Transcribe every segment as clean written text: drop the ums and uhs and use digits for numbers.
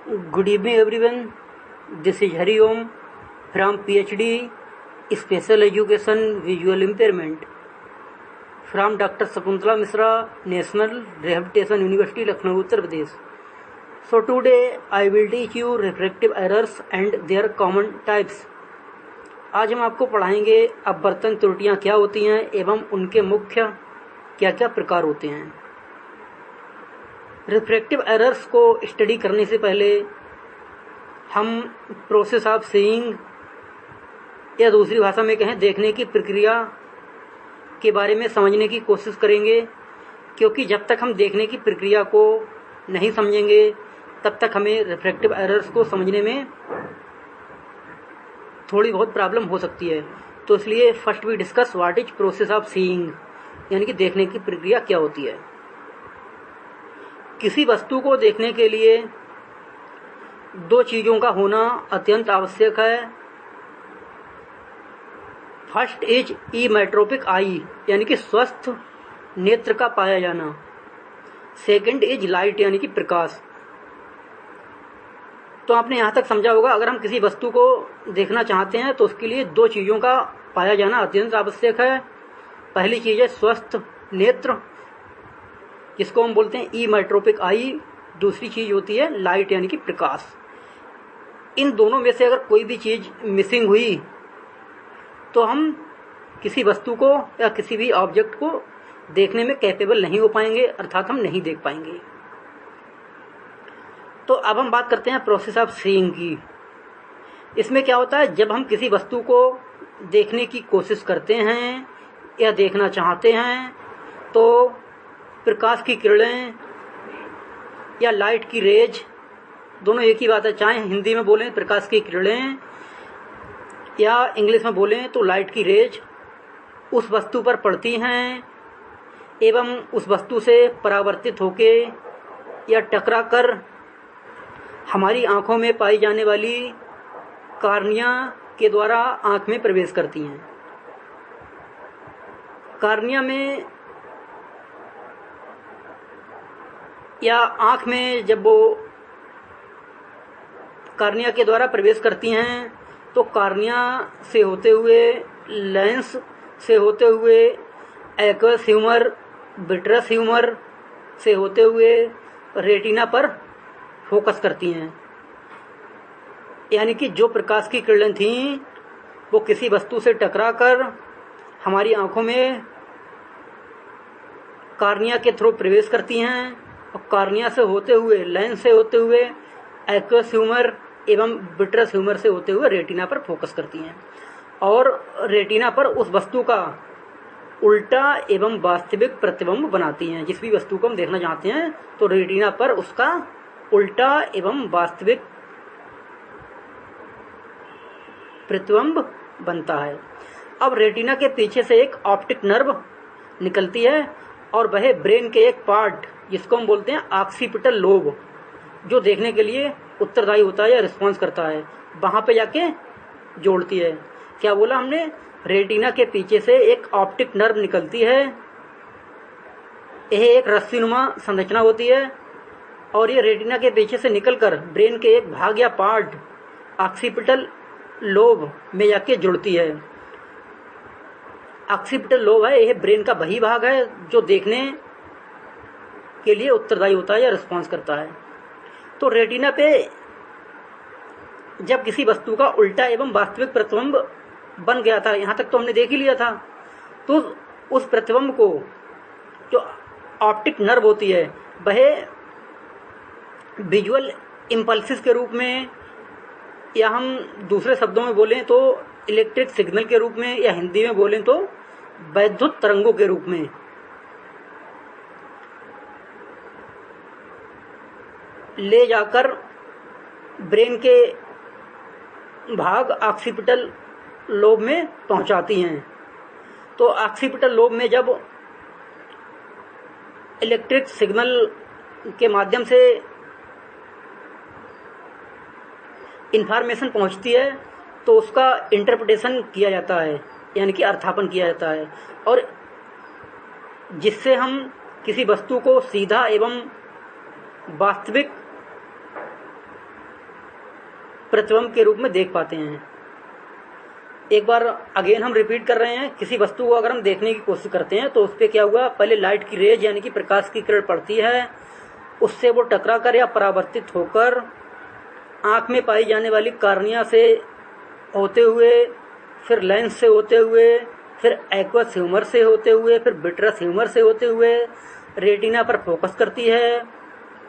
Good evening everyone. This is Hari Om from PhD Special Education Visual Impairment from Dr. Sakuntala Misra, National Rehabilitation University, Lucknow, Uttar Pradesh. So today I will teach you refractive errors and their common types. आज हम आपको पढ़ाएंगे अपवर्तन त्रुटियां क्या होती हैं एवं उनके मुख्य क्या क्या प्रकार होते हैं। रिफ्रैक्टिव एरर्स को स्टडी करने से पहले हम प्रोसेस ऑफ सीइंग या दूसरी भाषा में कहें देखने की प्रक्रिया के बारे में समझने की कोशिश करेंगे, क्योंकि जब तक हम देखने की प्रक्रिया को नहीं समझेंगे तब तक हमें रिफ्रैक्टिव एरर्स को समझने में थोड़ी बहुत प्रॉब्लम हो सकती है। तो इसलिए first we discuss what is process of seeing, यानी कि देखने की प्रक्रिया क्या होती है। किसी वस्तु को देखने के लिए दो चीजों का होना अत्यंत आवश्यक है। फर्स्ट इज इमेट्रोपिक आई, यानी कि स्वस्थ नेत्र का पाया जाना। सेकंड इज लाइट, यानी कि प्रकाश। तो आपने यहां तक समझा होगा, अगर हम किसी वस्तु को देखना चाहते हैं तो उसके लिए दो चीजों का पाया जाना अत्यंत आवश्यक है। पहली चीज है स्वस्थ नेत्र, जिसको हम बोलते हैं इमेट्रोपिक आई। दूसरी चीज होती है लाइट, यानी कि प्रकाश। इन दोनों में से अगर कोई भी चीज मिसिंग हुई तो हम किसी वस्तु को या किसी भी ऑब्जेक्ट को देखने में कैपेबल नहीं हो पाएंगे, अर्थात हम नहीं देख पाएंगे। तो अब हम बात करते हैं प्रोसेस ऑफ सीइंग की। इसमें क्या होता है, जब हम किसी वस्तु को देखने की कोशिश करते हैं या देखना चाहते हैं तो प्रकाश की किरणें या लाइट की रेज, दोनों एक ही बात है। चाहे हिंदी में बोलें प्रकाश की किरणें या इंग्लिश में बोलें तो लाइट की रेज उस वस्तु पर पड़ती हैं एवं उस वस्तु से परावर्तित होके या टकरा कर हमारी आंखों में पाई जाने वाली कार्निया के द्वारा आंख में प्रवेश करती हैं। कार्निया में या आंख में जब वो कार्निया के द्वारा प्रवेश करती हैं तो कार्निया से होते हुए, लेंस से होते हुए, एक्वस ह्यूमर, विट्रस ह्यूमर से होते हुए रेटिना पर फोकस करती हैं। यानी कि जो प्रकाश की किरणें थीं वो किसी वस्तु से टकराकर हमारी आंखों में कार्निया के थ्रू प्रवेश करती हैं और कार्निया से होते हुए, लेंस से होते हुए, एक्वस ह्यूमर एवं विट्रस ह्यूमर से होते हुए रेटिना पर फोकस करती हैं और रेटिना पर उस वस्तु का उल्टा एवं वास्तविक प्रतिबिंब बनाती हैं। जिस भी वस्तु को हम देखना चाहते हैं तो रेटिना पर उसका उल्टा एवं वास्तविक प्रतिबिंब बनता है। अब रेटिना के पीछे से एक ऑप्टिक नर्व निकलती है और वह ब्रेन के एक पार्ट, जिसको हम बोलते हैं ऑक्सीपिटल लोब, जो देखने के लिए उत्तरदायी होता है या रिस्पॉन्स करता है, वहां पे जाके जोड़ती है। क्या बोला हमने, रेटिना के पीछे से एक ऑप्टिक नर्व निकलती है। यह एक रस्सीनुमा संरचना होती है और ये रेटिना के पीछे से निकलकर ब्रेन के एक भाग या पार्ट ऑक्सीपिटल लोब में जाके जुड़ती है। ऑक्सीपिटल लोब है, यह ब्रेन का वही भाग है जो देखने के लिए उत्तरदायी होता है या रिस्पॉन्स करता है। तो रेटिना पे जब किसी वस्तु का उल्टा एवं वास्तविक प्रतिबिंब बन गया था, यहां तक तो हमने देख ही लिया था, तो उस प्रतिबिंब को जो ऑप्टिक नर्व होती है वह विजुअल इम्पल्सिस के रूप में, या हम दूसरे शब्दों में बोलें तो इलेक्ट्रिक सिग्नल के रूप में, या हिंदी में बोलें तो वैद्युत तरंगों के रूप में ले जाकर ब्रेन के भाग ऑक्सीपिटल लोब में पहुंचाती हैं। तो ऑक्सीपिटल लोब में जब इलेक्ट्रिक सिग्नल के माध्यम से इंफॉर्मेशन पहुंचती है तो उसका इंटरप्रिटेशन किया जाता है, यानी कि अर्थापन किया जाता है, और जिससे हम किसी वस्तु को सीधा एवं वास्तविक प्रतिबिंब के रूप में देख पाते हैं। एक बार अगेन हम रिपीट कर रहे हैं, किसी वस्तु को अगर हम देखने की कोशिश करते हैं तो उस पर क्या हुआ, पहले लाइट की रेज यानी कि प्रकाश की किरण पड़ती है, उससे वो टकरा कर या परावर्तित होकर आँख में पाई जाने वाली कार्निया से होते हुए, फिर लेंस से होते हुए, फिर एक्वस ह्यूमर से होते हुए, फिर विट्रस ह्यूमर से होते हुए रेटिना पर फोकस करती है।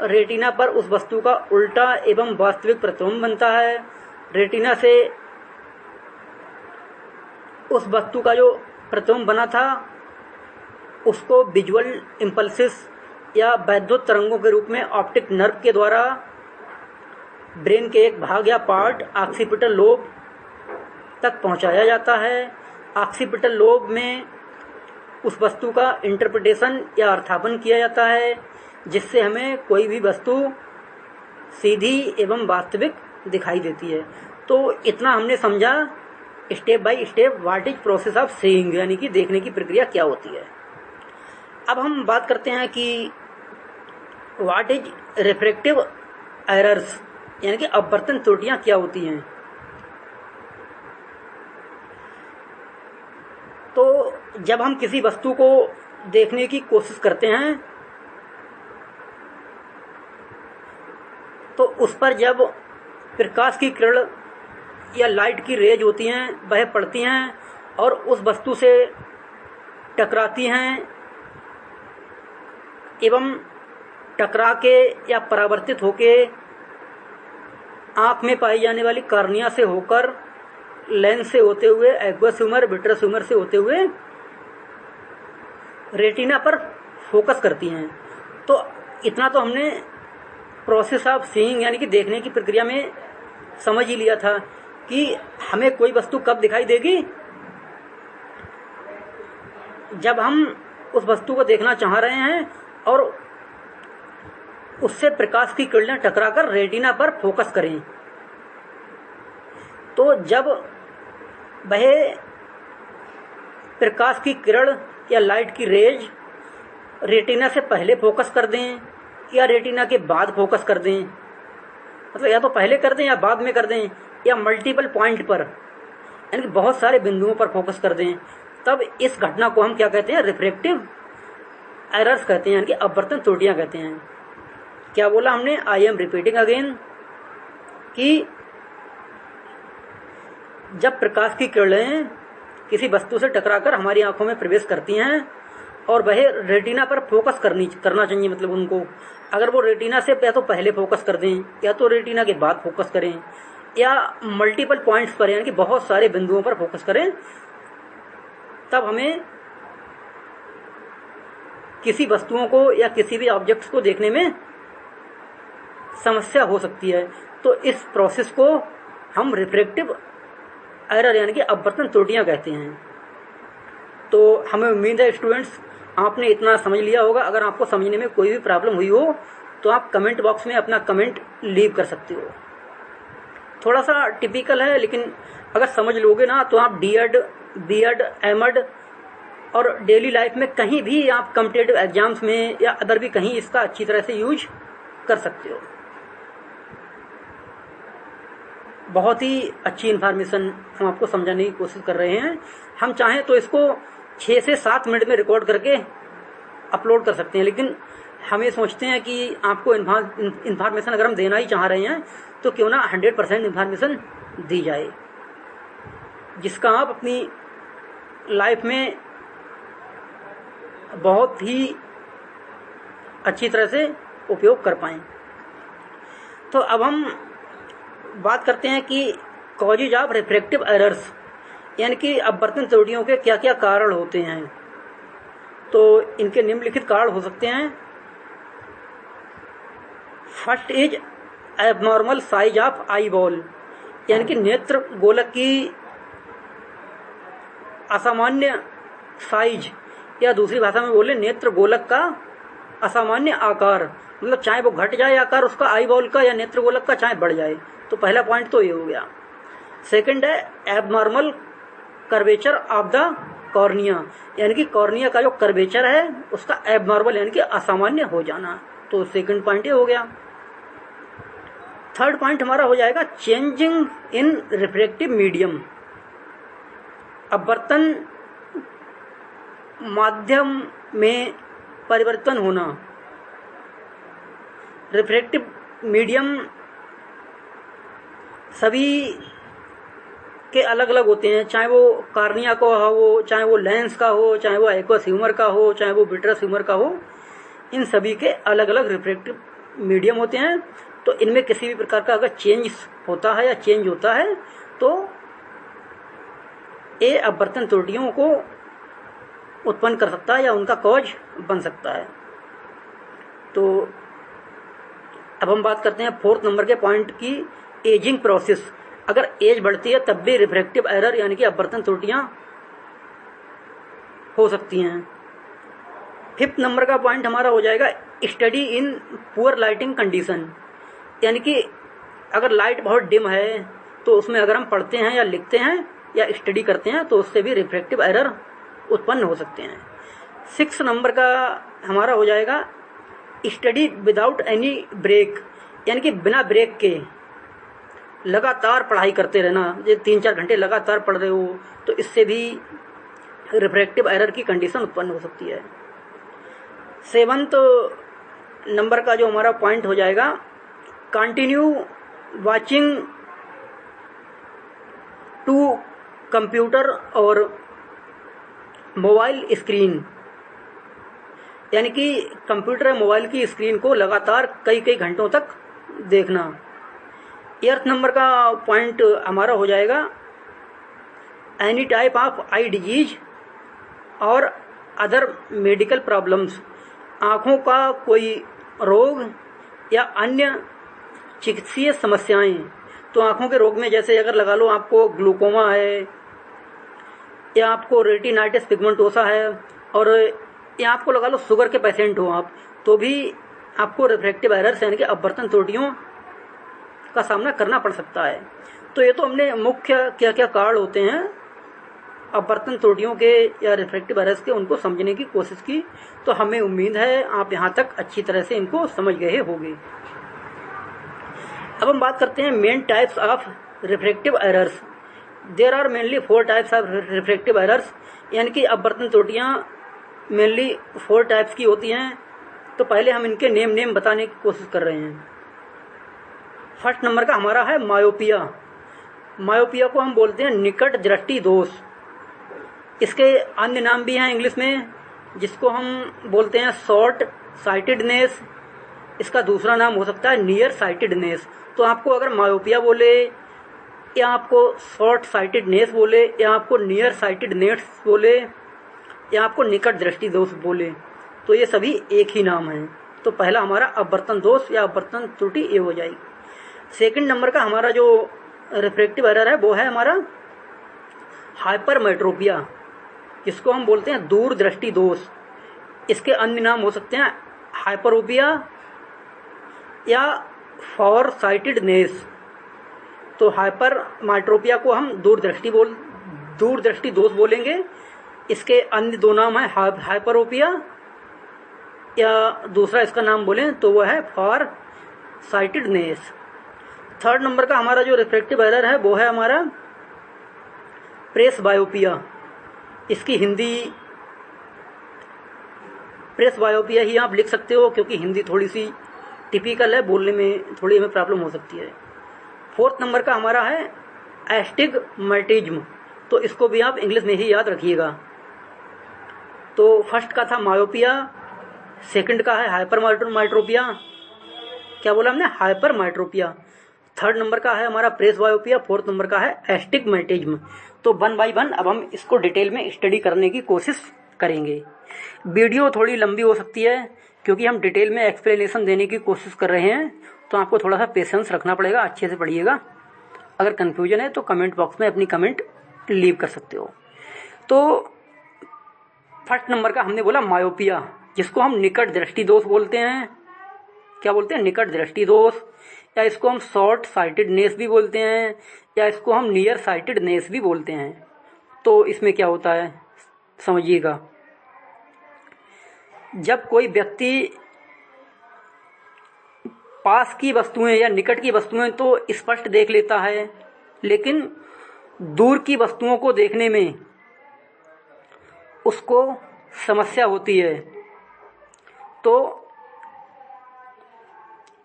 रेटिना पर उस वस्तु का उल्टा एवं वास्तविक प्रतिबिंब बनता है। रेटिना से उस वस्तु का जो प्रतिबिंब बना था उसको विजुअल इम्पल्सिस या वैद्युत तरंगों के रूप में ऑप्टिक नर्व के द्वारा ब्रेन के एक भाग या पार्ट ऑक्सीपिटल लोब तक पहुंचाया जाता है। ऑक्सीपिटल लोब में उस वस्तु का इंटरप्रिटेशन या अर्थापन किया जाता है, जिससे हमें कोई भी वस्तु सीधी एवं वास्तविक दिखाई देती है। तो इतना हमने समझा step by step what is process of seeing, यानी कि देखने की प्रक्रिया क्या होती है। अब हम बात करते हैं कि व्हाट इज रिफ्रैक्टिव एरर्स, यानी कि अपवर्तन त्रुटियां क्या होती हैं। तो जब हम किसी वस्तु को देखने की कोशिश करते हैं तो उस पर जब प्रकाश की किरण या लाइट की रेज होती हैं वह पड़ती हैं और उस वस्तु से टकराती हैं एवं टकरा के या परावर्तित होके आँख में पाई जाने वाली कार्निया से होकर लेंस से होते हुए एक्वस ह्यूमर, विट्रस ह्यूमर से होते हुए रेटिना पर फोकस करती हैं। तो इतना तो हमने प्रोसेस ऑफ सीइंग यानी कि देखने की प्रक्रिया में समझ ही लिया था कि हमें कोई वस्तु कब दिखाई देगी, जब हम उस वस्तु को देखना चाह रहे हैं और उससे प्रकाश की किरणें टकराकर रेटिना पर फोकस करें। तो जब वह प्रकाश की किरण या लाइट की रेज रेटिना से पहले फोकस कर दें या रेटिना के बाद फोकस कर दें, मतलब या तो पहले कर दें या बाद में कर दें, या मल्टीपल पॉइंट पर यानी कि बहुत सारे बिंदुओं पर फोकस कर दें, तब इस घटना को हम क्या कहते हैं, रिफ्रैक्टिव एरर्स कहते हैं, यानी कि अपवर्तन त्रुटियां कहते हैं। क्या बोला हमने, आई एम रिपीटिंग अगेन, कि जब प्रकाश की किरणें किसी वस्तु से टकराकर हमारी आंखों में प्रवेश करती हैं और वह रेटिना पर फोकस करना चाहिए, मतलब उनको अगर वो रेटिना से या तो पहले फोकस कर दें या तो रेटिना के बाद फोकस करें या मल्टीपल पॉइंट्स पर यानी कि बहुत सारे बिंदुओं पर फोकस करें, तब हमें किसी वस्तुओं को या किसी भी ऑब्जेक्ट्स को देखने में समस्या हो सकती है। तो इस प्रोसेस को हम रिफ्रैक्टिव एरर यानी कि अपवर्तन त्रुटियां कहते हैं। तो हमें उम्मीद है स्टूडेंट्स आपने इतना समझ लिया होगा। अगर आपको समझने में कोई भी प्रॉब्लम हुई हो तो आप कमेंट बॉक्स में अपना कमेंट लीव कर सकते हो। थोड़ा सा टिपिकल है, लेकिन अगर समझ लोगे ना तो आप डीएड, बीएड, एमएड और डेली लाइफ में कहीं भी आप कॉम्पिटिटिव एग्जाम्स में या अदर भी कहीं इसका अच्छी तरह से यूज कर सकते हो। बहुत ही अच्छी इन्फॉर्मेशन हम आपको समझाने की कोशिश कर रहे हैं। हम चाहें तो इसको 6 से 7 मिनट में रिकॉर्ड करके अपलोड कर सकते हैं, लेकिन हमें सोचते हैं कि आपको इन्फॉर्मेशन अगर हम देना ही चाह रहे हैं तो क्यों ना 100% इन्फॉर्मेशन दी जाए, जिसका आप अपनी लाइफ में बहुत ही अच्छी तरह से उपयोग कर पाएं। तो अब हम बात करते हैं कि कॉजेज ऑफ रिफ्रैक्टिव एरर्स यानी कि अपवर्तन त्रुटियों के क्या क्या कारण होते हैं। तो इनके निम्नलिखित कारण हो सकते हैं। First is abnormal size of eyeball, यानी कि नेत्र गोलक की असामान्य साइज, या दूसरी भाषा में बोले नेत्र गोलक का असामान्य आकार, मतलब चाहे वो घट जाए आकार उसका आई बॉल का या नेत्र गोलक का, चाहे बढ़ जाए। तो पहला पॉइंट तो ये हो गया। सेकंड है abnormal curvature of the cornea, यानी कि कॉर्निया का जो कर्वेचर है उसका एबनॉर्मल यानी कि असामान्य हो जाना। तो सेकंड पॉइंट ये हो गया। थर्ड पॉइंट हमारा हो जाएगा चेंजिंग इन रिफ्रैक्टिव मीडियम। अपवर्तन माध्यम में परिवर्तन होना। रिफ्रैक्टिव मीडियम सभी के अलग अलग होते हैं, चाहे वो कार्निया का हो, चाहे वो लेंस का हो, चाहे वो एक्वस ह्यूमर का हो, चाहे वो विट्रस ह्यूमर का हो। इन सभी के अलग अलग रिफ्रैक्टिव मीडियम होते हैं। तो इनमें किसी भी प्रकार का अगर चेंज होता है या चेंज होता है तो ये अपवर्तन त्रुटियों को उत्पन्न कर सकता है या उनका कॉज बन सकता है। तो अब हम बात करते हैं फोर्थ नंबर के पॉइंट की, एजिंग प्रोसेस। अगर एज बढ़ती है तब भी रिफ्रैक्टिव एरर यानी कि अपवर्तन त्रुटियां हो सकती हैं। फिफ्थ नंबर का पॉइंट हमारा हो जाएगा study in poor lighting condition. यानी कि अगर लाइट बहुत डिम है तो उसमें अगर हम पढ़ते हैं या लिखते हैं या स्टडी करते हैं तो उससे भी रिफ्रैक्टिव एरर उत्पन्न हो सकते हैं। सिक्स नंबर का हमारा हो जाएगा स्टडी विदाउट एनी ब्रेक। यानी कि बिना ब्रेक के लगातार पढ़ाई करते रहना, ये 3-4 घंटे लगातार पढ़ रहे हो तो इससे भी रिफ्रैक्टिव एरर की कंडीशन उत्पन्न हो सकती है। सेवंथ नंबर का जो हमारा पॉइंट हो जाएगा कंटिन्यू वाचिंग टू कंप्यूटर और मोबाइल स्क्रीन। यानी कि कंप्यूटर या मोबाइल की स्क्रीन को लगातार कई कई घंटों तक देखना। एर्थ नंबर का पॉइंट हमारा हो जाएगा any type of eye disease और अदर मेडिकल प्रॉब्लम्स। आँखों का कोई रोग या अन्य चिकित्सीय समस्याएं। तो आँखों के रोग में जैसे अगर लगा लो आपको ग्लूकोमा है या आपको रेटिनाइटिस पिगमेंटोसा है और या आपको लगा लो शुगर के पेशेंट हो आप, तो भी आपको रिफ्रैक्टिव एरर्स यानी कि अपवर्तन त्रुटियों का सामना करना पड़ सकता है। तो ये तो हमने मुख्य क्या क्या कारण होते हैं अपवर्तन त्रुटियों के या रिफ्रैक्टिव एरर्स के, उनको समझने की कोशिश की। तो हमें उम्मीद है आप यहाँ तक अच्छी तरह से इनको समझ गए होंगे। अब हम बात करते हैं main types of refractive errors. There are mainly 4 types of refractive errors. यानी कि अपवर्तन त्रुटियाँ मेनली 4 टाइप्स की होती हैं। तो पहले हम इनके नेम बताने की कोशिश कर रहे हैं। फर्स्ट नंबर का हमारा है मायोपिया। मायोपिया को हम बोलते हैं निकट दृष्टि दोष। इसके अन्य नाम भी हैं इंग्लिश में, जिसको हम बोलते हैं शॉर्ट साइटेडनेस। इसका दूसरा नाम हो सकता है नियर साइटेडनेस। तो आपको अगर मायोपिया बोले या आपको शॉर्ट साइटेडनेस बोले या आपको नियर साइटेडनेस बोले या आपको निकट दृष्टि दोष बोले तो ये सभी एक ही नाम है। तो पहला हमारा अपवर्तन दोष या अपवर्तन त्रुटि ये हो जाएगी। सेकंड नंबर का हमारा जो रिफ्रैक्टिव एरर है वो है हमारा हाइपरमेट्रोपिया, जिसको हम बोलते हैं दूर दृष्टि दोष। इसके अन्य नाम हो सकते हैं हाइपरोपिया या फॉर साइटेडनेस। तो हाइपरमेट्रोपिया को हम दूर दृष्टि दोष बोलेंगे। इसके अन्य 2 नाम है हाइपरोपिया या दूसरा इसका नाम बोलें तो वो है फॉर साइटेडनेस। थर्ड नंबर का हमारा जो रिफ्रैक्टिव एरर है वो है हमारा प्रेसबायोपिया। इसकी हिंदी प्रेसबायोपिया ही आप लिख सकते हो क्योंकि हिंदी थोड़ी सी टिपिकल है, बोलने में थोड़ी हमें प्रॉब्लम हो सकती है। फोर्थ नंबर का हमारा है एस्टिग्मेटिज्म। तो इसको भी आप इंग्लिश में ही याद रखिएगा। तो फर्स्ट का था मायोपिया, सेकंड का है हाइपरमेट्रोपिया, क्या बोला हमने, हाइपरमेट्रोपिया। थर्ड नंबर का है हमारा प्रेसबायोपिया, फोर्थ नंबर का है एस्टिग्मेटिज्म। तो 1 बाय 1 अब हम इसको डिटेल में स्टडी करने की कोशिश करेंगे। वीडियो थोड़ी लंबी हो सकती है क्योंकि हम डिटेल में एक्सप्लेनेशन देने की कोशिश कर रहे हैं, तो आपको थोड़ा सा पेशेंस रखना पड़ेगा, अच्छे से पढ़िएगा। अगर कन्फ्यूजन है तो कमेंट बॉक्स में अपनी कमेंट लीव कर सकते हो। तो फर्स्ट नंबर का हमने बोला मायोपिया, जिसको हम निकट दृष्टि दोष बोलते हैं। क्या बोलते हैं, निकट दृष्टि दोष, या इसको हम शॉर्ट साइटेडनेस भी बोलते हैं, या इसको हम नियर साइटेडनेस भी बोलते हैं। तो इसमें क्या होता है समझिएगा। जब कोई व्यक्ति पास की वस्तुएं या निकट की वस्तुएं तो स्पष्ट देख लेता है, लेकिन दूर की वस्तुओं को देखने में उसको समस्या होती है। तो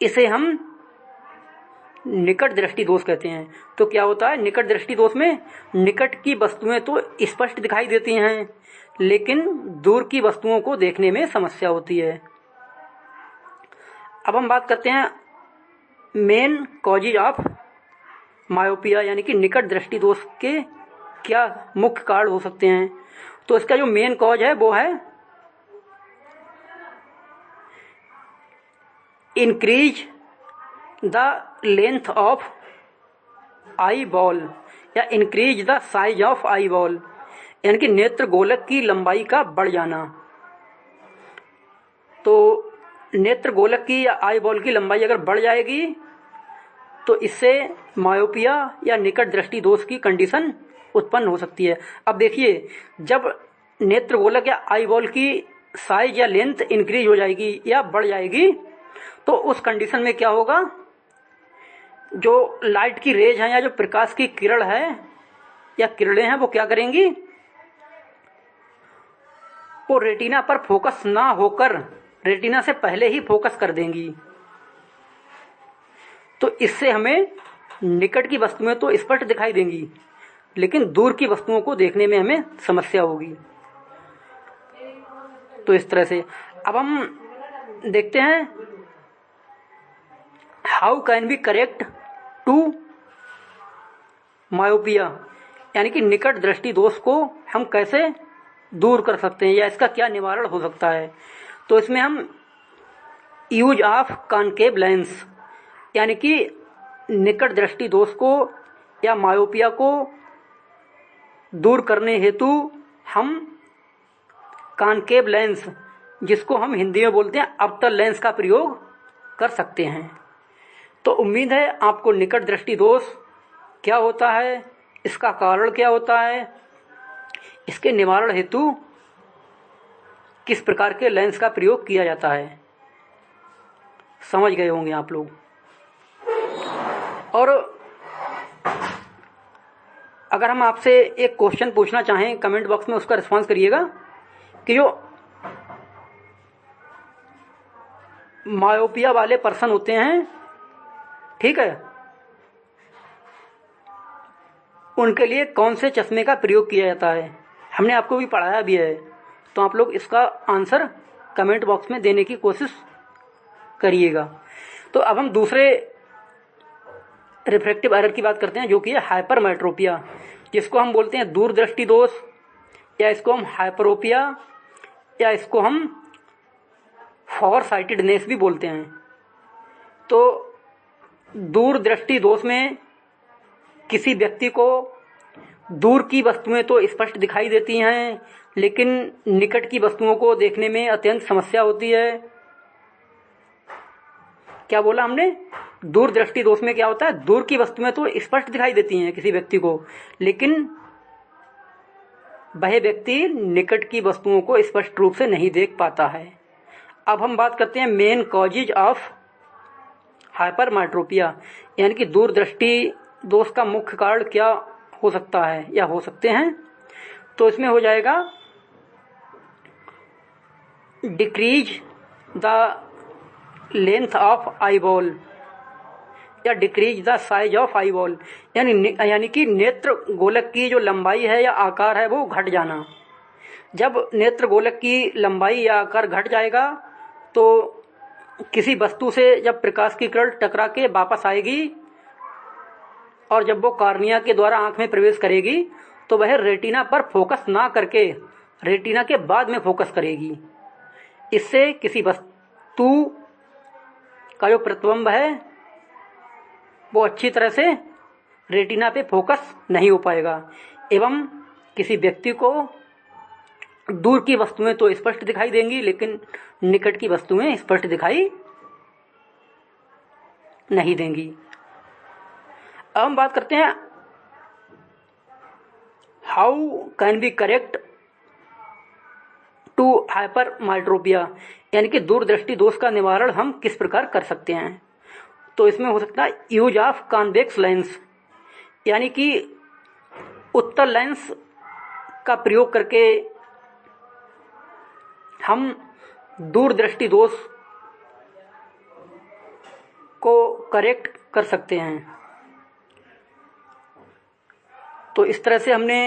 इसे हम निकट दृष्टि दोष कहते हैं। तो क्या होता है, निकट दृष्टि दोष में निकट की वस्तुएं तो स्पष्ट दिखाई देती हैं, लेकिन दूर की वस्तुओं को देखने में समस्या होती है। अब हम बात करते हैं मेन कॉजेज ऑफ मायोपिया, यानी कि निकट दृष्टि दोष के क्या मुख्य कारण हो सकते हैं। तो इसका जो मेन कॉज है वो है increase the length of eyeball या increase the size of eyeball, यानी कि नेत्र गोलक की लंबाई का बढ़ जाना। तो नेत्र गोलक की या आई बॉल की लंबाई अगर बढ़ जाएगी तो इससे मायोपिया या निकट दृष्टि दोष की कंडीशन उत्पन्न हो सकती है। अब देखिए, जब नेत्र गोलक या आई बॉल की साइज या लेंथ इंक्रीज हो जाएगी या बढ़ जाएगी, तो उस कंडीशन में क्या होगा, जो लाइट की रेज है या जो प्रकाश की किरण है या किरणें हैं, वो क्या करेंगी, वो रेटिना पर फोकस ना होकर रेटिना से पहले ही फोकस कर देंगी। तो इससे हमें निकट की वस्तुएं तो स्पष्ट दिखाई देंगी, लेकिन दूर की वस्तुओं को देखने में हमें समस्या होगी। तो इस तरह से अब हम देखते हैं how can be correct to myopia, यानी कि निकट दृष्टि दोष को हम कैसे दूर कर सकते हैं या इसका क्या निवारण हो सकता है। तो इसमें हम यूज ऑफ कॉनकेव लेंस, यानी कि निकट दृष्टि दोष को या मायोपिया को दूर करने हेतु हम कॉनकेव लेंस, जिसको हम हिंदी में बोलते हैं अवतल लेंस, का प्रयोग कर सकते हैं। तो उम्मीद है आपको निकट दृष्टि दोष क्या होता है, इसका कारण क्या होता है, इसके निवारण हेतु किस प्रकार के लेंस का प्रयोग किया जाता है, समझ गए होंगे आप लोग। और अगर हम आपसे एक क्वेश्चन पूछना चाहें कमेंट बॉक्स में, उसका रिस्पांस करिएगा कि जो मायोपिया वाले पर्सन होते हैं, ठीक है, उनके लिए कौन से चश्मे का प्रयोग किया जाता है। हमने आपको भी पढ़ाया भी है, तो आप लोग इसका आंसर कमेंट बॉक्स में देने की कोशिश करिएगा। तो अब हम दूसरे रिफ्रैक्टिव एरर की बात करते हैं, जो कि है हाइपरमेट्रोपिया, जिसको हम बोलते हैं दूरदृष्टि दोष, या इसको हम हाइपरोपिया, या इसको हम फॉर साइटेडनेस भी बोलते हैं। तो दूरदृष्टि दोष में किसी व्यक्ति को दूर की वस्तुएं तो स्पष्ट दिखाई देती हैं, लेकिन निकट की वस्तुओं को देखने में अत्यंत समस्या होती है। क्या बोला हमने, दूरदृष्टि दोष में क्या होता है, दूर की वस्तुएं तो स्पष्ट दिखाई देती हैं किसी व्यक्ति को, लेकिन वह व्यक्ति निकट की वस्तुओं को स्पष्ट रूप से नहीं देख पाता है। अब हम बात करते हैं मेन कॉजेज ऑफ हाइपरमेट्रोपिया, यानी कि दूरदृष्टि दोष का मुख्य कारण क्या हो सकता है या हो सकते हैं। तो इसमें हो जाएगा decrease the length of eyeball या decrease the size of eyeball, यानी कि नेत्र गोलक की जो लंबाई है या आकार है वो घट जाना। जब नेत्र गोलक की लंबाई या आकार घट जाएगा तो किसी वस्तु से जब प्रकाश की किरण टकरा के वापस आएगी और जब वो कॉर्निया के द्वारा आंख में प्रवेश करेगी तो वह रेटिना पर फोकस ना करके रेटिना के बाद में फोकस करेगी। इससे किसी वस्तु का जो प्रतिबिंब है वो अच्छी तरह से रेटिना पे फोकस नहीं हो पाएगा, एवं किसी व्यक्ति को दूर की वस्तुएं तो स्पष्ट दिखाई देंगी, लेकिन निकट की वस्तुएं स्पष्ट दिखाई नहीं देंगी। अब हम बात करते हैं how can be correct to hypermetropia, यानी कि दूरदृष्टि दोष का निवारण हम किस प्रकार कर सकते हैं। तो इसमें हो सकता है यूज ऑफ कॉन्वेक्स लेंस, यानी कि उत्तल लेंस का प्रयोग करके हम दूरदृष्टि दोष को करेक्ट कर सकते हैं। तो इस तरह से हमने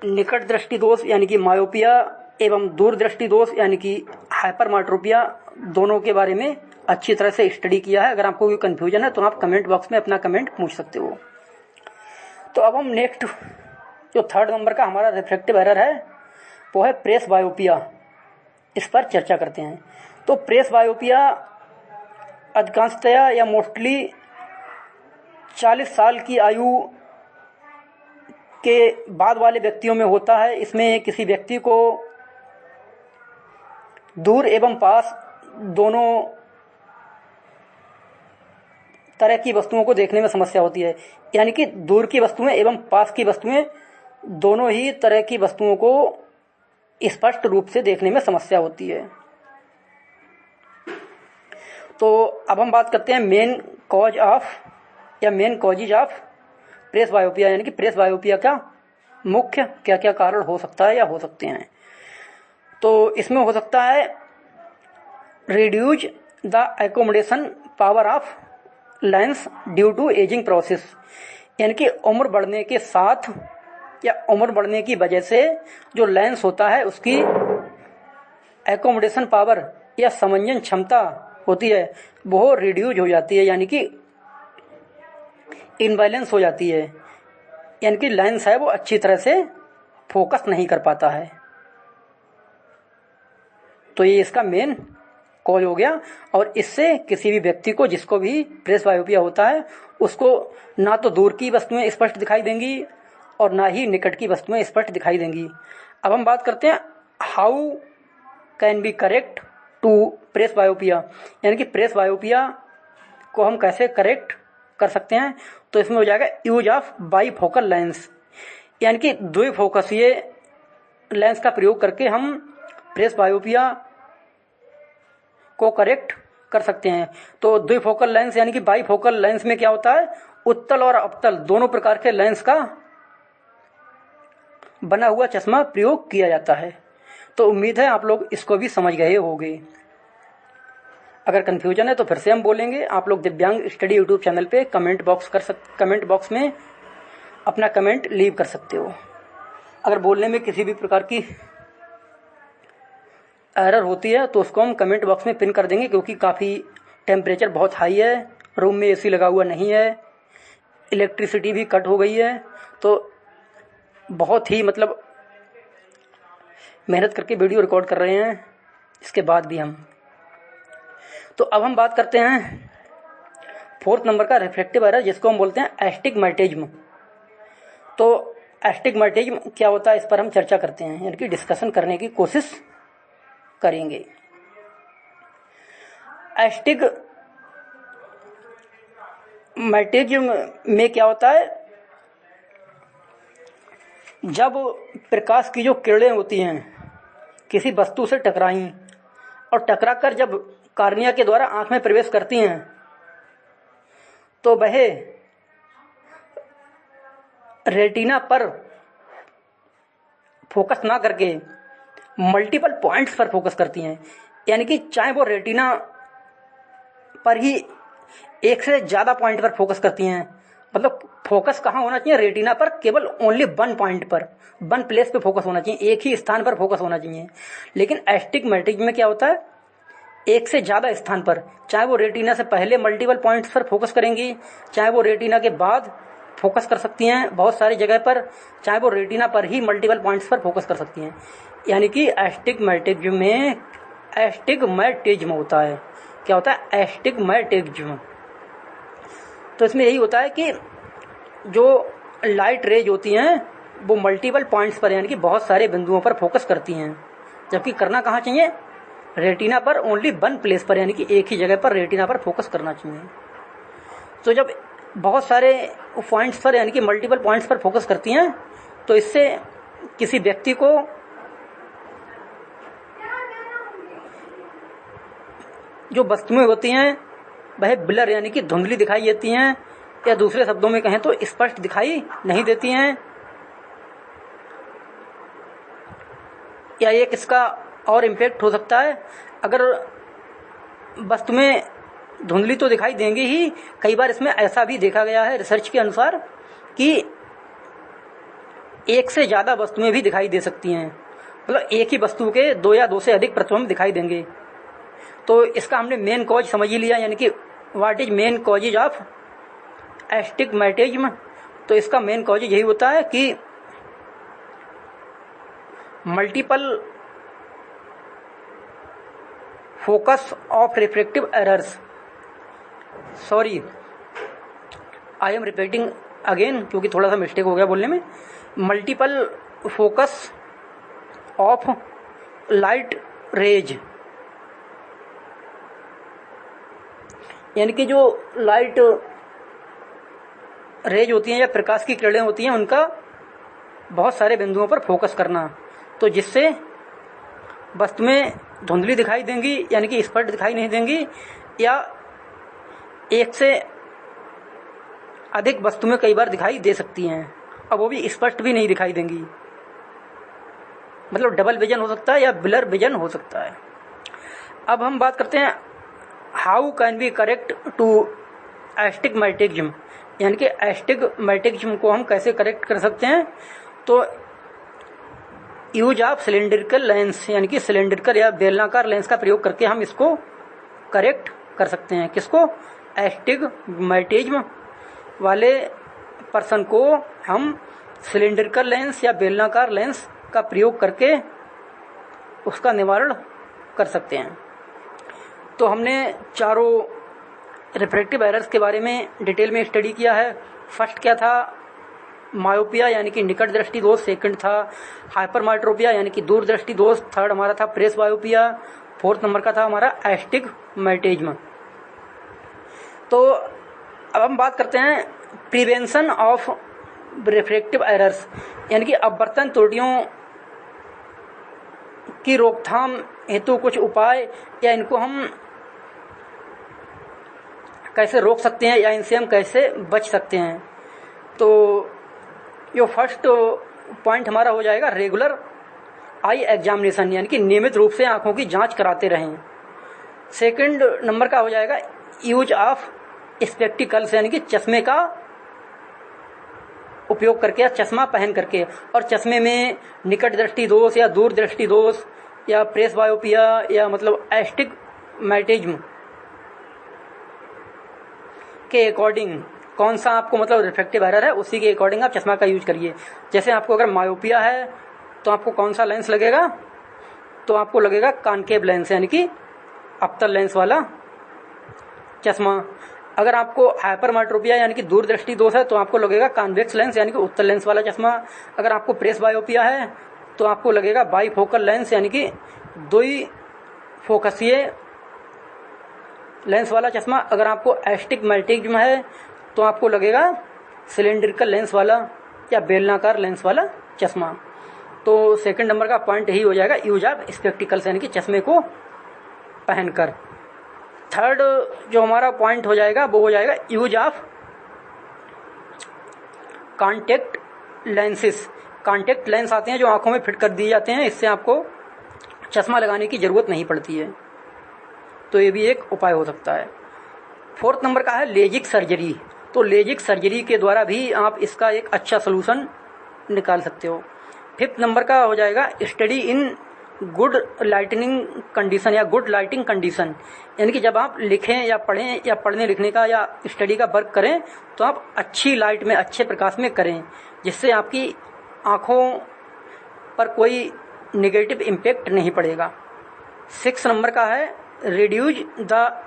निकट दृष्टि दोष यानी कि मायोपिया एवं दूरदृष्टि दोष यानी कि हाइपरमेट्रोपिया दोनों के बारे में अच्छी तरह से स्टडी किया है। अगर आपको कोई कंफ्यूजन है तो आप कमेंट बॉक्स में अपना कमेंट पूछ सकते हो। तो अब हम नेक्स्ट जो 3rd नंबर का हमारा रिफ्रैक्टिव एरर है वो है प्रेस बायोपिया, इस पर चर्चा करते हैं। तो प्रेस बायोपिया अधिकांशतया या मोस्टली 40 साल की आयु के बाद वाले व्यक्तियों में होता है। इसमें किसी व्यक्ति को दूर एवं पास दोनों तरह की वस्तुओं को देखने में समस्या होती है, यानी कि दूर की वस्तुएं एवं पास की वस्तुएं दोनों ही तरह की वस्तुओं को स्पष्ट रूप से देखने में समस्या होती है। तो अब हम बात करते हैं मेन कॉजेज ऑफ प्रेस बायोपिया, यानी कि प्रेस बायोपिया का मुख्य क्या क्या कारण हो सकता है या हो सकते हैं। तो इसमें हो सकता है reduce the accommodation power of lens due to ageing process, यानी कि उम्र बढ़ने के साथ या उम्र बढ़ने की वजह से जो लेंस होता है उसकी एकोमोडेशन पावर या समंजन क्षमता होती है वो रिड्यूज हो जाती है, यानी कि इनबैलेंस हो जाती है, यानी कि लेंस है वो अच्छी तरह से फोकस नहीं कर पाता है। तो ये इसका मेन कॉज हो गया। और इससे किसी भी व्यक्ति को जिसको भी प्रेस बायोपिया होता है उसको ना तो दूर की वस्तुएं स्पष्ट दिखाई देंगी और ना ही निकट की वस्तुएं स्पष्ट दिखाई देंगी। अब हम बात करते हैं how can be correct to presbyopia, यानी कि प्रेस बायोपिया को हम कैसे करेक्ट कर सकते हैं। तो इसमें हो जाएगा यूज ऑफ बाईफोकल लेंस, यानी कि द्विफोकसीय लेंस का प्रयोग करके हम प्रेस बायोपिया को करेक्ट कर सकते हैं। तो द्विफोकल लेंस यानी कि बाईफोकल लेंस में क्या होता है, उत्तल और अवतल दोनों प्रकार के लेंस का बना हुआ चश्मा प्रयोग किया जाता है। तो उम्मीद है आप लोग इसको भी समझ गए होंगे। अगर कंफ्यूजन है तो फिर से हम बोलेंगे। आप लोग दिव्यांग स्टडी यूट्यूब चैनल पे कमेंट बॉक्स में अपना कमेंट लीव कर सकते हो। अगर बोलने में किसी भी प्रकार की एरर होती है तो उसको हम कमेंट बॉक्स में पिन कर देंगे, क्योंकि काफ़ी टेम्परेचर बहुत हाई है, रूम में एसी लगा हुआ नहीं है, इलेक्ट्रिसिटी भी कट हो गई है, तो बहुत ही मतलब मेहनत करके वीडियो रिकॉर्ड कर रहे हैं इसके बाद भी हम। तो अब हम बात करते हैं 4th नंबर का रिफ्रैक्टिव एरर, जिसको हम बोलते हैं एस्टिग्मेटिज्म। तो एस्टिग्मेटिज्म क्या होता है इस पर हम चर्चा करते हैं, यानी कि डिस्कशन करने की कोशिश करेंगे। एस्टिग्मेटिज्म में क्या होता है, जब प्रकाश की जो किरणें होती हैं किसी वस्तु से टकराई और टकराकर जब कार्निया के द्वारा आंख में प्रवेश करती हैं तो वह रेटिना पर फोकस ना करके मल्टीपल पॉइंट्स पर फोकस करती हैं, यानी कि चाहे वो रेटिना पर ही एक से ज़्यादा पॉइंट पर फोकस करती हैं। मतलब फोकस कहाँ होना चाहिए, रेटिना पर केवल ओनली वन पॉइंट पर, वन प्लेस पे फोकस होना चाहिए, एक ही स्थान पर फोकस होना चाहिए। लेकिन एस्टिग्मेटिज्म में क्या होता है, एक से ज़्यादा स्थान पर, चाहे वो रेटिना से पहले मल्टीपल पॉइंट्स पर फोकस करेंगी, चाहे वो रेटिना के बाद फोकस कर सकती हैं बहुत सारी जगह पर, चाहे वो रेटिना पर ही मल्टीपल पॉइंट्स पर फोकस कर सकती हैं। यानी कि एस्टिग्मेटिज्म में एस्टिग्मेटिज्म होता है। क्या होता है, एस्टिग्मेटिज्म। तो इसमें यही होता है कि जो लाइट रेज होती हैं वो मल्टीपल पॉइंट्स पर यानी कि बहुत सारे बिंदुओं पर फोकस करती हैं, जबकि करना कहाँ चाहिए, रेटिना पर ओनली वन प्लेस पर, यानी कि एक ही जगह पर रेटिना पर फोकस करना चाहिए। तो जब बहुत सारे पॉइंट्स पर यानी कि मल्टीपल पॉइंट्स पर फोकस करती हैं तो इससे किसी व्यक्ति को जो वस्तुएं होती हैं वह ब्लर यानी कि धुंधली दिखाई देती हैं, या दूसरे शब्दों में कहें तो स्पष्ट दिखाई नहीं देती हैं। या एक इसका और इम्पैक्ट हो सकता है, अगर वस्तु में धुंधली तो दिखाई देंगी ही, कई बार इसमें ऐसा भी देखा गया है रिसर्च के अनुसार कि एक से ज़्यादा वस्तुएं भी दिखाई दे सकती हैं, मतलब एक ही वस्तु के 2 या 2 से अधिक प्रतिबिंब दिखाई देंगे। तो इसका हमने मेन कॉज समझ ही लिया, यानी कि what is main causes of astigmatism. तो इसका मेन कॉज यही होता है कि multiple focus of refractive errors, sorry I am repeating again क्योंकि थोड़ा सा मिस्टेक हो गया बोलने में। Multiple focus of light rays, यानी कि जो लाइट रेज होती हैं या प्रकाश की किरणें होती हैं, उनका बहुत सारे बिंदुओं पर फोकस करना, तो जिससे वस्तु में धुंधली दिखाई देंगी यानी कि स्पष्ट दिखाई नहीं देंगी, या एक से अधिक वस्तु में कई बार दिखाई दे सकती हैं, और वो भी स्पष्ट भी नहीं दिखाई देंगी, मतलब डबल विजन हो सकता है या ब्लर विजन हो सकता है। अब हम बात करते हैं how can be correct to astigmatism, यानी कि एस्टिग्मेटिज्म को हम कैसे करेक्ट कर सकते हैं। तो यूज ऑफ सिलेंड्रिकल लेंस, यानी कि सिलेंड्रिकल या बेलनाकार लेंस का प्रयोग करके हम इसको करेक्ट कर सकते हैं। किसको? एस्टिग्मेटिज्म वाले पर्सन को हम सिलेंड्रिकल लेंस या बेलनाकार लेंस का प्रयोग करके उसका निवारण कर सकते हैं। तो हमने चारों रिफ्रैक्टिव एरर्स के बारे में डिटेल में स्टडी किया है। फर्स्ट क्या था? मायोपिया यानी कि निकट दृष्टि दोष। सेकंड था हाइपरमेट्रोपिया यानी कि दूर दृष्टि दोष। थर्ड हमारा था प्रेस बायोपिया। फोर्थ नंबर का था हमारा एस्टिग्मेटिज्म। तो अब हम बात करते हैं प्रिवेंशन ऑफ रिफ्रैक्टिव एरर्स, यानी कि अपवर्तन त्रुटियों की रोकथाम हेतु कुछ उपाय, या इनको हम कैसे रोक सकते हैं या इनसे हम कैसे बच सकते हैं। तो यो फर्स्ट पॉइंट हमारा हो जाएगा रेगुलर आई एग्जामिनेशन, यानी कि नियमित रूप से आंखों की जांच कराते रहें। सेकंड नंबर का हो जाएगा यूज ऑफ स्पेक्टिकल्स, यानी कि चश्मे का उपयोग करके या चश्मा पहन करके, और चश्मे में निकट दृष्टि दोष या दूर दृष्टि दोष या प्रेस बायोपिया या मतलब एस्टिग्मेटिज्म के अकॉर्डिंग कौन सा आपको मतलब रिफ्रैक्टिव एरर है, उसी के अकॉर्डिंग आप चश्मा का यूज करिए। जैसे आपको अगर मायोपिया है तो आपको कौन सा लेंस लगेगा? तो आपको लगेगा कॉनकेव लेंस, यानी कि अवतल लेंस वाला चश्मा। अगर आपको हाइपरमेट्रोपिया यानी कि दूर दृष्टि दोष है तो आपको लगेगा कॉन्वेक्स लेंस यानी कि उत्तल लेंस वाला चश्मा। अगर आपको प्रेस बायोपिया है तो आपको लगेगा बाईफोकल लेंस, यानी कि द्वि फोकसीय लेंस वाला चश्मा। अगर आपको एस्टिग्मेटिज्म है तो आपको लगेगा सिलेंड्रिकल लेंस वाला या बेलनाकार लेंस वाला चश्मा। तो सेकंड नंबर का पॉइंट यही हो जाएगा, यूज ऑफ स्पेक्टिकल्स, यानी कि चश्मे को पहनकर। थर्ड जो हमारा पॉइंट हो जाएगा वो हो जाएगा use of contact lenses. Contact lens आते हैं जो आंखों में फिट कर दिए जाते हैं, इससे आपको चश्मा लगाने की जरूरत नहीं पड़ती है। तो ये भी एक उपाय हो सकता है। फोर्थ नंबर का है लेजिक सर्जरी। तो लेजिक सर्जरी के द्वारा भी आप इसका एक अच्छा सोल्यूशन निकाल सकते हो। फिफ्थ नंबर का हो जाएगा study in good lightning condition या गुड लाइटिंग कंडीशन, यानी कि जब आप लिखें या पढ़ें या पढ़ने लिखने का या स्टडी का वर्क करें तो आप अच्छी लाइट में, अच्छे प्रकाश में करें, जिससे आपकी आँखों पर कोई नेगेटिव इम्पैक्ट नहीं पड़ेगा। 6 नंबर का है रिड्यूज द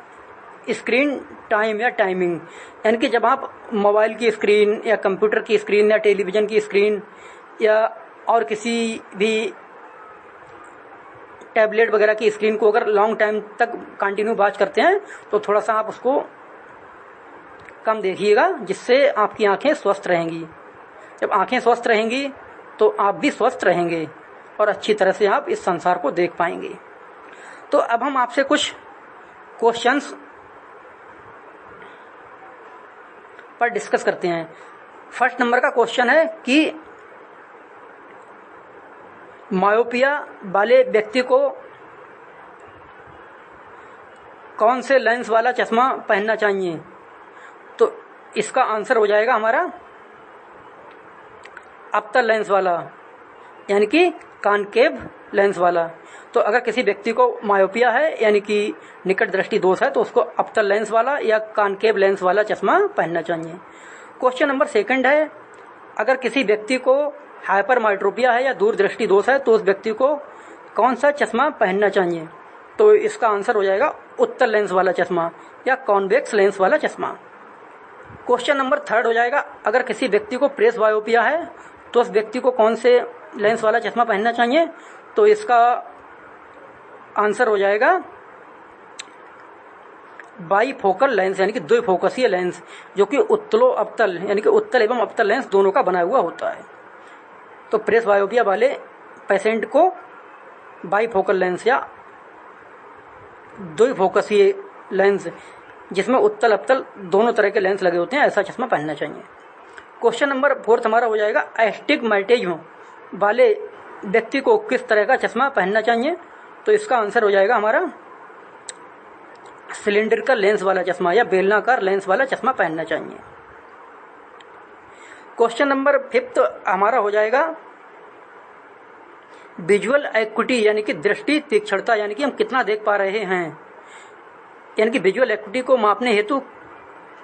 स्क्रीन टाइम या टाइमिंग, यानी कि जब आप मोबाइल की स्क्रीन या कंप्यूटर की स्क्रीन या टेलीविज़न की स्क्रीन या और किसी भी टैबलेट वगैरह की स्क्रीन को अगर लॉन्ग टाइम तक कंटिन्यू वॉच करते हैं तो थोड़ा सा आप उसको कम देखिएगा, जिससे आपकी आंखें स्वस्थ रहेंगी। जब आंखें स्वस्थ रहेंगी तो आप भी स्वस्थ रहेंगे और अच्छी तरह से आप इस संसार को देख पाएंगे। तो अब हम आपसे कुछ क्वेश्चंस पर डिस्कस करते हैं। फर्स्ट नंबर का क्वेश्चन है कि मायोपिया वाले व्यक्ति को कौन से लेंस वाला चश्मा पहनना चाहिए? तो इसका आंसर हो जाएगा हमारा अवतल लेंस वाला, यानी कि कॉनकेव लेंस वाला। तो अगर किसी व्यक्ति को मायोपिया है यानी कि निकट दृष्टि दोष है तो उसको अवतल लेंस वाला या कॉनकेव लेंस वाला चश्मा पहनना चाहिए। क्वेश्चन नंबर सेकंड है, अगर किसी व्यक्ति को हाइपरमेट्रोपिया है या दूर दृष्टि दोष है तो उस व्यक्ति को कौन सा चश्मा पहनना चाहिए? तो इसका आंसर हो जाएगा उत्तल लेंस वाला चश्मा या कॉन्वेक्स लेंस वाला चश्मा। क्वेश्चन नंबर थर्ड हो जाएगा, अगर किसी व्यक्ति को प्रेस बायोपिया है तो उस व्यक्ति को कौन से लेंस वाला चश्मा पहनना चाहिए? तो इसका आंसर हो जाएगा बाईफोकल लेंस यानी कि द्विफोकसीय लेंस, जो कि उत्तलो अवतल यानी कि उत्तल एवं अवतल लेंस दोनों का बना हुआ होता है। तो प्रेस बायोपिया वाले पेशेंट को बाईफोकल लेंस या द्विफोकसीय लेंस जिसमें उत्तल अवतल दोनों तरह के लेंस लगे होते हैं ऐसा चश्मा पहनना चाहिए। क्वेश्चन नंबर फोर्थ हमारा हो जाएगा, एस्टिग्मेटिज्म वाले व्यक्ति को किस तरह का चश्मा पहनना चाहिए? तो इसका आंसर हो जाएगा हमारा सिलिंड्रिकल लेंस वाला चश्मा या बेलनाकार लेंस वाला चश्मा पहनना चाहिए। क्वेश्चन नंबर फिफ्थ हमारा हो जाएगा, विजुअल एक्यूटी यानी कि दृष्टि तीक्ष्णता, यानी कि हम कितना देख पा रहे हैं, यानी कि विजुअल एक्यूटी को मापने हेतु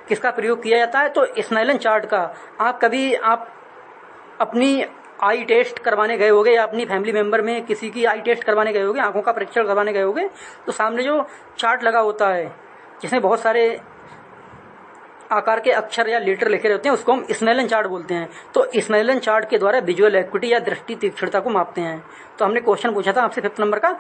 किसका प्रयोग किया जाता है? तो स्नेलन चार्ट का। आप अपनी आई टेस्ट करवाने गए होगे या अपनी फैमिली मेंबर में किसी की आई टेस्ट करवाने गए होगे, आंखों का परीक्षण करवाने गए होगे, तो सामने जो चार्ट लगा होता है जिसमें बहुत सारे आकार के अक्षर या लेटर लिखे रहते हैं उसको हम स्नेलन चार्ट बोलते हैं। तो स्नेलन चार्ट के द्वारा विजुअल एक्यूटी या दृष्टि तीक्ष्णता को मापते हैं। तो हमने क्वेश्चन पूछा था आपसे फिफ्थ नंबर का,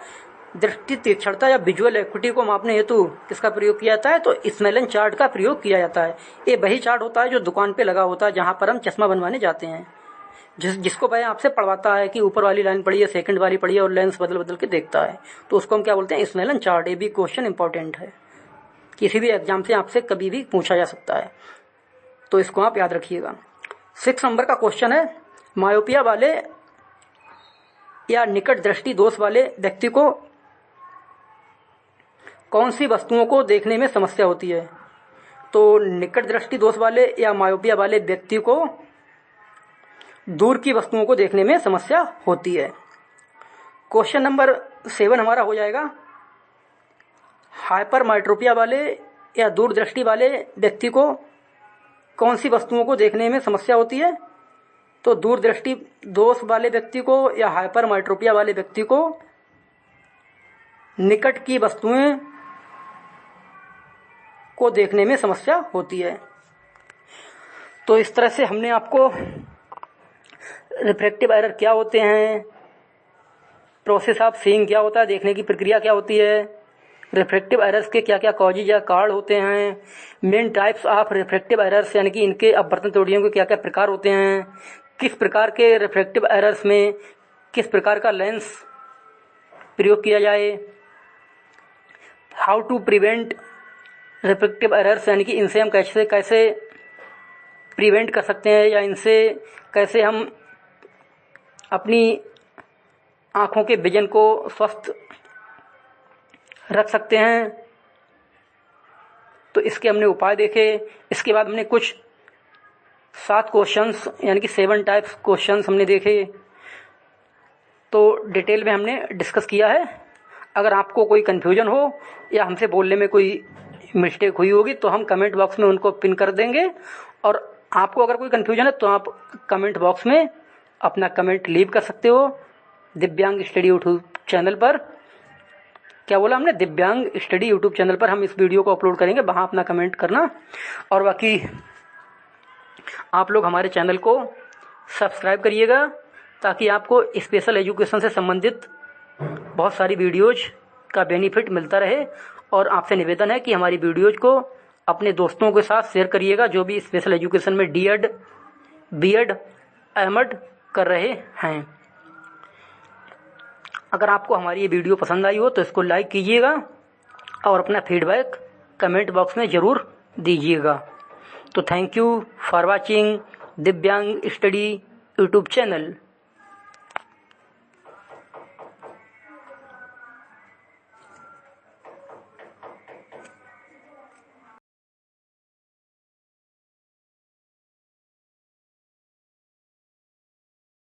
दृष्टि तीक्ष्णता या विजुअल एक्यूटी को मापने हेतु किसका प्रयोग किया जाता है? तो स्नेलन चार्ट का प्रयोग किया जाता है। ये वही चार्ट होता है जो दुकान पे लगा होता है जहां पर हम चश्मा बनवाने जाते हैं, जिसको वह आपसे पढ़वाता है कि ऊपर वाली लाइन पढ़िए, सेकंड वाली पढ़िए और लेंस बदल बदल के देखता है, तो उसको हम क्या बोलते हैं? Snellen chart. ये भी क्वेश्चन इंपॉर्टेंट है, किसी भी एग्जाम से आपसे कभी भी पूछा जा सकता है, तो इसको आप याद रखिएगा। 6 नंबर का क्वेश्चन है, मायोपिया वाले या निकट दृष्टि दोष वाले व्यक्ति को कौन सी वस्तुओं को देखने में समस्या होती है? तो निकट दृष्टि दोष वाले या मायोपिया वाले व्यक्ति को दूर की वस्तुओं को देखने में समस्या होती है। क्वेश्चन नंबर 7 हमारा हो जाएगा, हाइपरमेट्रोपिया वाले या दूर दृष्टि वाले व्यक्ति को कौन सी वस्तुओं को देखने में समस्या होती है? तो दूर दृष्टि दोष वाले व्यक्ति को या हाइपरमेट्रोपिया वाले व्यक्ति को निकट की वस्तुएं को देखने में समस्या होती है। तो इस तरह से हमने आपको रिफ्रैक्टिव एरर क्या होते हैं, प्रोसेस ऑफ सीइंग क्या होता है, देखने की प्रक्रिया क्या होती है, रिफ्रैक्टिव एरर्स के क्या क्या कॉजेज या कारण होते हैं, main types of refractive errors यानी कि इनके अपवर्तन त्रुटियों के क्या क्या प्रकार होते हैं, किस प्रकार के रिफ्रैक्टिव एरर्स में किस प्रकार का लेंस प्रयोग किया जाए, how to prevent refractive errors यानी कि इनसे हम कैसे प्रिवेंट कर सकते हैं या इनसे कैसे हम अपनी आँखों के विजन को स्वस्थ रख सकते हैं। तो इसके हमने उपाय देखे। इसके बाद हमने कुछ 7 क्वेश्चंस यानी कि 7 टाइप्स क्वेश्चंस हमने देखे, तो डिटेल में हमने डिस्कस किया है। अगर आपको कोई कन्फ्यूजन हो या हमसे बोलने में कोई मिस्टेक हुई होगी तो हम कमेंट बॉक्स में उनको पिन कर देंगे, और आपको अगर कोई कन्फ्यूजन है तो आप कमेंट बॉक्स में अपना कमेंट लीव कर सकते हो। दिव्यांग स्टडी यूट्यूब चैनल पर, क्या बोला हमने, दिव्यांग स्टडी यूट्यूब चैनल पर हम इस वीडियो को अपलोड करेंगे, वहाँ अपना कमेंट करना। और बाकी आप लोग हमारे चैनल को सब्सक्राइब करिएगा ताकि आपको स्पेशल एजुकेशन से संबंधित बहुत सारी वीडियोज का बेनिफिट मिलता रहे। और आपसे निवेदन है कि हमारी वीडियोज को अपने दोस्तों के साथ शेयर करिएगा जो भी स्पेशल एजुकेशन में D.Ed, B.Ed, M.Ed कर रहे हैं। अगर आपको हमारी ये वीडियो पसंद आई हो तो इसको लाइक कीजिएगा और अपना फीडबैक कमेंट बॉक्स में ज़रूर दीजिएगा। तो तो थैंक यू फॉर वाचिंग दिव्यांग स्टडी यूट्यूब चैनल।